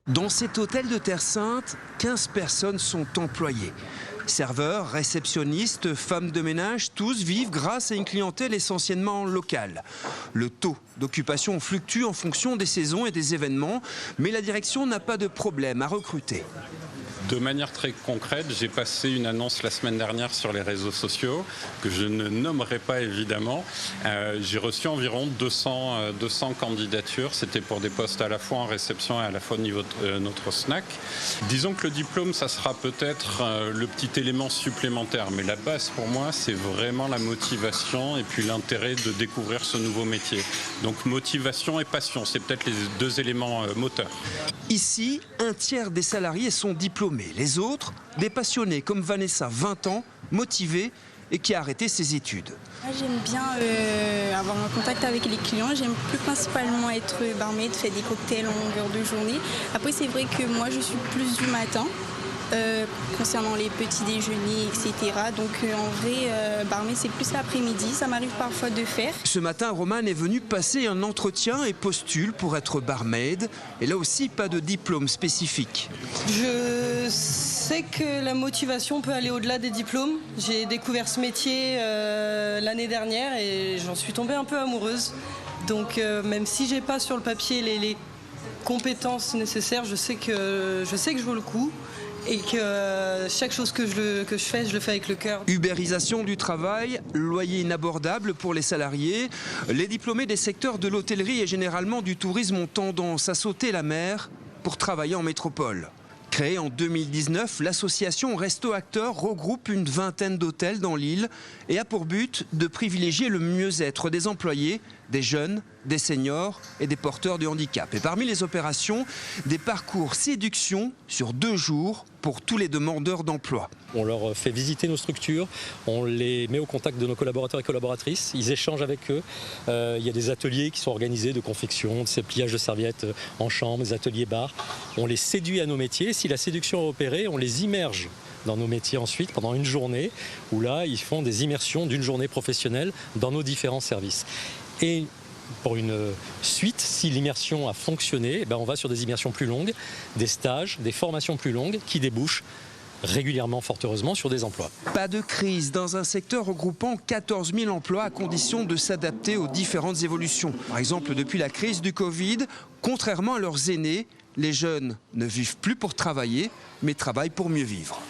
Dans cet hôtel de Terre Sainte, 15 personnes sont employées. Serveurs, réceptionnistes, femmes de ménage, tous vivent grâce à une clientèle essentiellement locale. Le taux d'occupation fluctue en fonction des saisons et des événements, mais la direction n'a pas de problème à recruter. De manière très concrète, j'ai passé une annonce la semaine dernière sur les réseaux sociaux, que je ne nommerai pas évidemment. J'ai reçu environ 200 candidatures. C'était pour des postes à la fois en réception et à la fois au niveau de notre snack. Disons que le diplôme, ça sera peut-être le petit élément supplémentaire. Mais la base pour moi, c'est vraiment la motivation et puis l'intérêt de découvrir ce nouveau métier. Donc motivation et passion, c'est peut-être les deux éléments moteurs. Ici, un tiers des salariés sont diplômés. Les autres, des passionnés comme Vanessa, 20 ans, motivée et qui a arrêté ses études. J'aime bien avoir un contact avec les clients. J'aime plus principalement être barmaid, faire des cocktails en longueur de journée. Après, c'est vrai que moi, je suis plus du matin. Concernant les petits déjeuners, etc. Donc en vrai, barmaid, c'est plus l'après-midi. Ça m'arrive parfois de faire. Ce matin, Romane est venue passer un entretien et postule pour être barmaid. Et là aussi, pas de diplôme spécifique. Je sais que la motivation peut aller au-delà des diplômes. J'ai découvert ce métier l'année dernière et j'en suis tombée un peu amoureuse. Donc même si j'ai pas sur le papier les compétences nécessaires, je sais que je vaux le coup. Et que chaque chose que je fais, je le fais avec le cœur. Ubérisation du travail, loyer inabordable pour les salariés. Les diplômés des secteurs de l'hôtellerie et généralement du tourisme ont tendance à sauter la mer pour travailler en métropole. Créée en 2019, l'association Resto Acteurs regroupe une vingtaine d'hôtels dans l'île et a pour but de privilégier le mieux-être des employés, des jeunes, des seniors et des porteurs de handicap. Et parmi les opérations, des parcours séduction sur 2 jours pour tous les demandeurs d'emploi. On leur fait visiter nos structures, on les met au contact de nos collaborateurs et collaboratrices, ils échangent avec eux. Il y a des ateliers qui sont organisés de confection, de pliage de serviettes en chambre, des ateliers bars. On les séduit à nos métiers. Si la séduction est opérée, on les immerge dans nos métiers ensuite pendant une journée où là, ils font des immersions d'une journée professionnelle dans nos différents services. Et pour une suite, si l'immersion a fonctionné, on va sur des immersions plus longues, des stages, des formations plus longues qui débouchent régulièrement, fort heureusement, sur des emplois. Pas de crise dans un secteur regroupant 14 000 emplois à condition de s'adapter aux différentes évolutions. Par exemple, depuis la crise du Covid, contrairement à leurs aînés, les jeunes ne vivent plus pour travailler, mais travaillent pour mieux vivre.